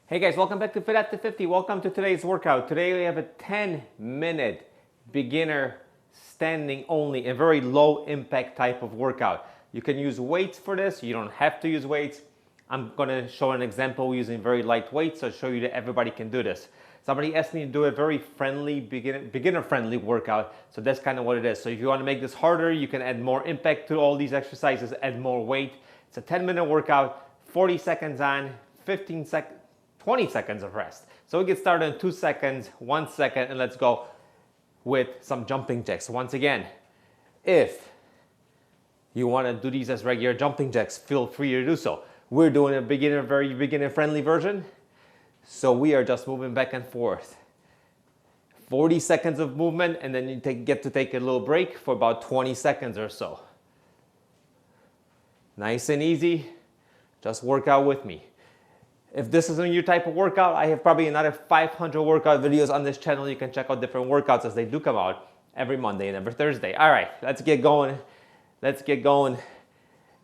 Hey guys, welcome back to Fit at the 50. Welcome to today's workout. Today we have a 10-minute beginner standing only and very low impact type of workout. You can use weights for this. You don't have to use weights. I'm going to show an example using very light weights so show you that everybody can do this. Somebody asked me to do a very friendly, beginner friendly workout. So that's kind of what it is. So if you want to make this harder, you can add more impact to all these exercises, add more weight. It's a 10-minute workout, 40 seconds on, 20 seconds of rest. So we get started in 2 seconds, 1 second, and let's go with some jumping jacks. Once again, if you want to do these as regular jumping jacks, feel free to do so. We're doing a very beginner friendly version. So we are just moving back and forth. 40 seconds of movement, and then you get to take a little break for about 20 seconds or so. Nice and easy. Just work out with me. If this isn't your type of workout, I have probably another 500 workout videos on this channel. You can check out different workouts as they do come out every Monday and every Thursday. All right, let's get going. Let's get going.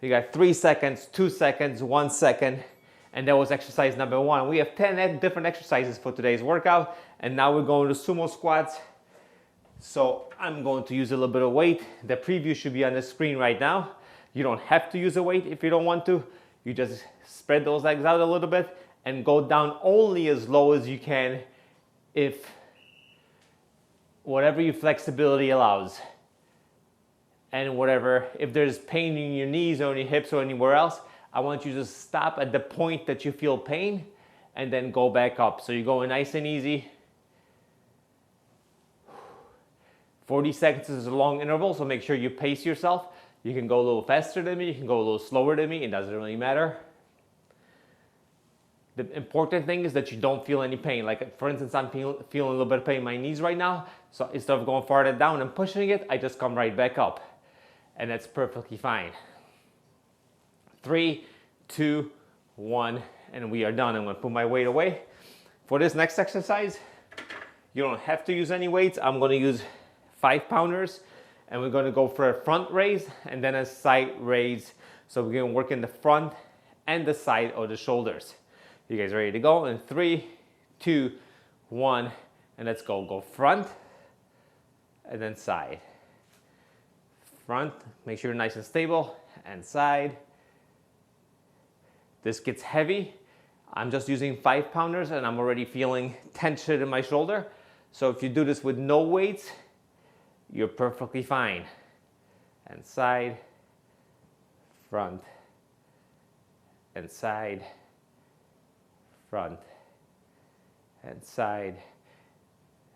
We got 3 seconds, 2 seconds, 1 second, and that was exercise number 1. We have 10 different exercises for today's workout, and now we're going to sumo squats. So I'm going to use a little bit of weight. The preview should be on the screen right now. You don't have to use a weight if you don't want to. You just spread those legs out a little bit and go down only as low as you can if whatever your flexibility allows. And whatever, if there's pain in your knees or in your hips or anywhere else, I want you to stop at the point that you feel pain and then go back up. So you're going nice and easy. 40 seconds is a long interval, so make sure you pace yourself. You can go a little faster than me, you can go a little slower than me, it doesn't really matter. The important thing is that you don't feel any pain. Like for instance, I'm feeling a little bit of pain in my knees right now, so instead of going farther down and pushing it, I just come right back up. And that's perfectly fine. 3, 2, 1, and we are done. I'm gonna put my weight away. For this next exercise, you don't have to use any weights. I'm gonna use 5-pounders. And we're going to go for a front raise and then a side raise. So we're going to work in the front and the side of the shoulders. You guys ready to go? In 3, 2, 1, and let's go. Go front and then side. Front, make sure you're nice and stable, and side. This gets heavy. I'm just using 5-pounders and I'm already feeling tension in my shoulder. So if you do this with no weights, you're perfectly fine. And side, front, and side, front, and side,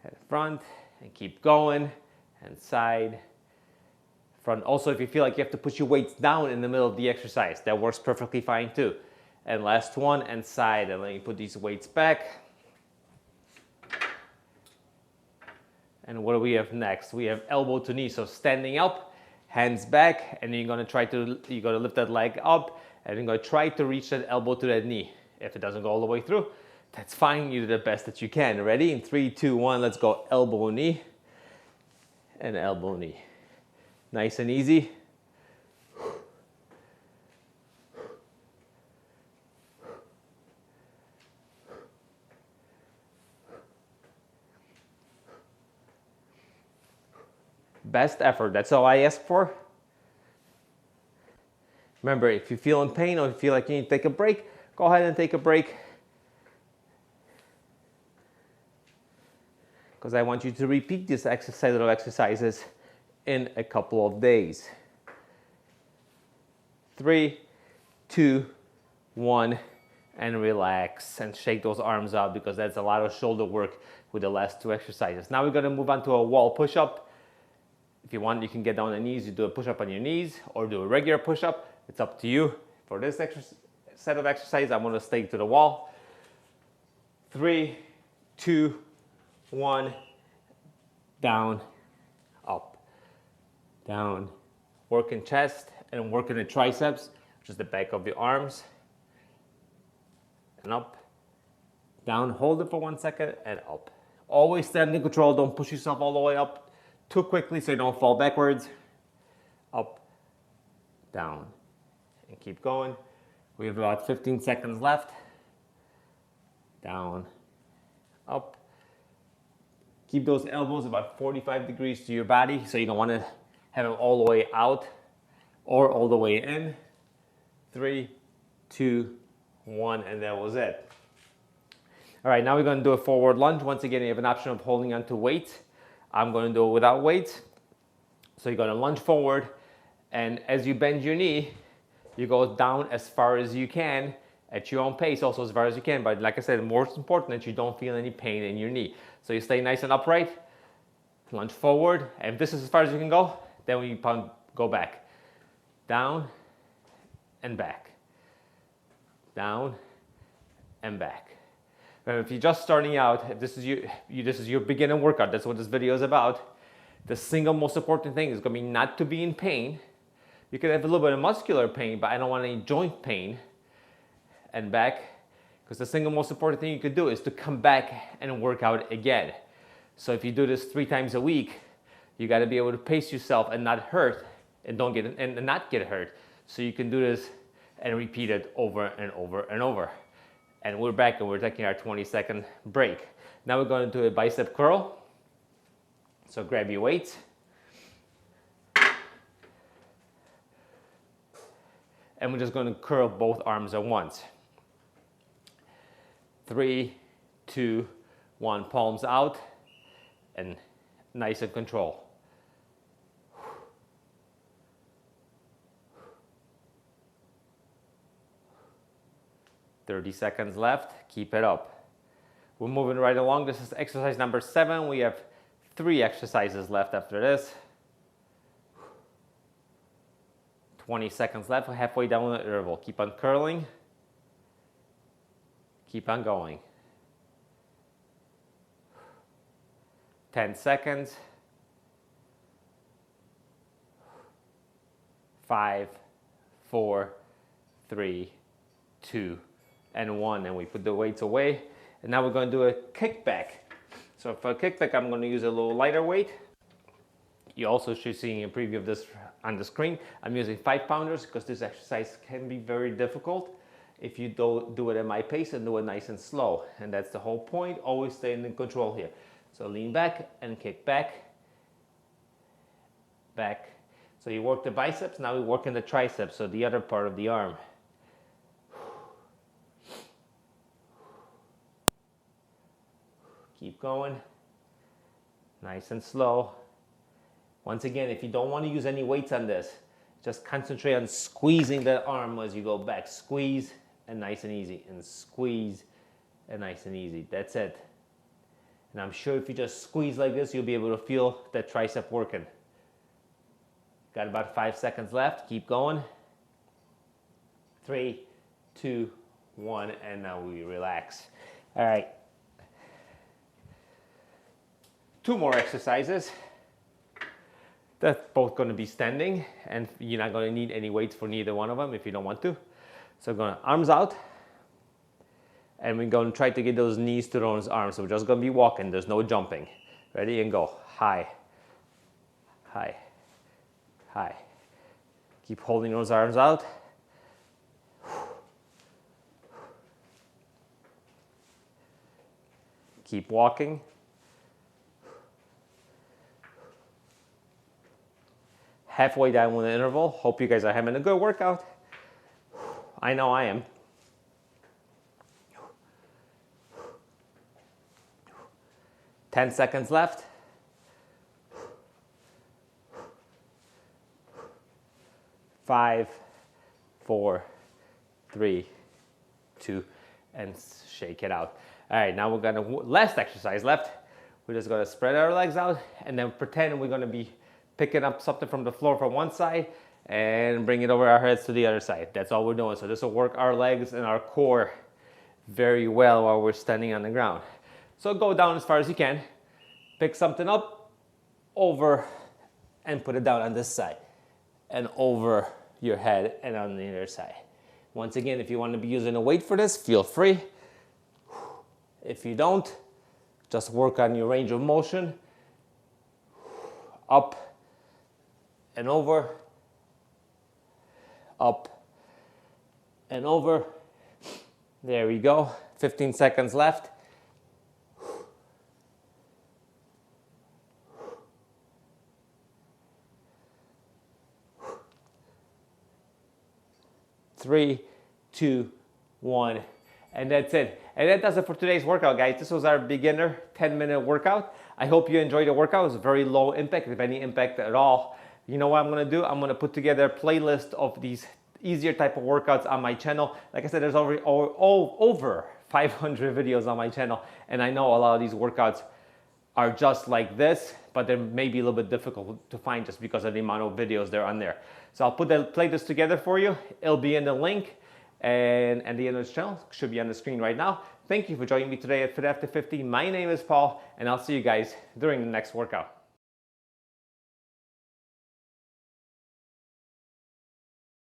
and front, and keep going, and side, front. Also, if you feel like you have to put your weights down in the middle of the exercise, that works perfectly fine too. And last one, and side, and let me put these weights back. And what do we have next? We have elbow to knee. So standing up, hands back, and then you're gonna lift that leg up, and you're gonna try to reach that elbow to that knee. If it doesn't go all the way through, that's fine. You do the best that you can. Ready? In 3, 2, 1, let's go. Elbow, knee, and elbow, knee. Nice and easy. Best effort, that's all I ask for. Remember, if you feel in pain or you feel like you need to take a break, go ahead and take a break. Because I want you to repeat this set of exercises in a couple of days. 3, 2, 1, and relax and shake those arms out because that's a lot of shoulder work with the last 2 exercises. Now we're gonna move on to a wall push-up. If you want, you can get down on the knees, you do a push-up on your knees or do a regular push-up. It's up to you. For this set of exercises, I'm gonna stay to the wall. 3, 2, 1, down, up, down. Working chest and working the triceps, which is the back of the arms. And up, down, hold it for 1 second, and up. Always stand in control, don't push yourself all the way up too quickly so you don't fall backwards. Up, down, and keep going. We have about 15 seconds left. down, up. Keep those elbows about 45 degrees to your body, so you don't want to have them all the way out or all the way in. 3, 2, 1, and that was it. All right, now we're going to do a forward lunge. Once again, you have an option of holding onto weights. I'm going to do it without weights. So you're going to lunge forward, and as you bend your knee, you go down as far as you can at your own pace, also as far as you can. But like I said, most important that you don't feel any pain in your knee. So you stay nice and upright, lunge forward, and if this is as far as you can go, then we go back. Down and back. Down and back. And if you're just starting out, if this is your beginner workout, that's what this video is about. The single most important thing is going to be not to be in pain. You can have a little bit of muscular pain, but I don't want any joint pain. And back, because the single most important thing you could do is to come back and work out again. So if you do this 3 times a week, you got to be able to pace yourself and not hurt, and not get hurt. So you can do this and repeat it over and over and over. And we're back, and we're taking our 20-second break. Now we're going to do a bicep curl. So grab your weights. And we're just going to curl both arms at once. 3, 2, 1, palms out, and nice and control. 30 seconds left, keep it up. We're moving right along. This is exercise number 7. We have 3 exercises left after this. 20 seconds left, we're halfway down the interval. Keep on curling. Keep on going. 10 seconds. 5, 4, 3, 2, and 1. And we put the weights away. And now we're going to do a kickback. So for a kickback, I'm going to use a little lighter weight. You also should see a preview of this on the screen. I'm using 5-pounders because this exercise can be very difficult if you don't do it at my pace and do it nice and slow. And that's the whole point, always staying in control here. So lean back and kick back, back. So you work the biceps, now we work in the triceps, so the other part of the arm. Keep going, nice and slow. Once again, if you don't want to use any weights on this, just concentrate on squeezing that arm as you go back. Squeeze and nice and easy, and squeeze and nice and easy. That's it. And I'm sure if you just squeeze like this, you'll be able to feel that tricep working. Got about 5 seconds left. Keep going. 3, 2, 1, and now we relax. All right. 2 more exercises. That's both going to be standing, and you're not going to need any weights for neither one of them if you don't want to. So we're going to arms out, and we're going to try to get those knees to those arms. So we're just going to be walking. There's no jumping. Ready and go. High, high, high. Keep holding those arms out. Keep walking. Halfway down with the interval. Hope you guys are having a good workout. I know I am. 10 seconds left. 5, 4, 3, 2, and shake it out. All right, now we're gonna, last exercise left. We're just gonna spread our legs out and then pretend we're gonna be picking up something from the floor from one side and bring it over our heads to the other side. That's all we're doing. So this will work our legs and our core very well while we're standing on the ground. So go down as far as you can, pick something up, over, and put it down on this side, and over your head and on the other side. Once again, if you want to be using a weight for this, feel free. If you don't, just work on your range of motion. Up and over, up and over. There we go. 15 seconds left. Three, two, one, and that's it. And that does it for today's workout, guys. This was our beginner 10-minute workout. I hope you enjoyed the workout. It was very low impact, if any impact at all. You know what I'm gonna do? I'm gonna put together a playlist of these easier type of workouts on my channel. Like I said, there's over 500 videos on my channel, and I know a lot of these workouts are just like this, but they may be a little bit difficult to find just because of the amount of videos that are on there. So I'll put the playlist together for you. It'll be in the link, and the end of this channel should be on the screen right now. Thank you for joining me today at Fit After 50. My name is Paul, and I'll see you guys during the next workout.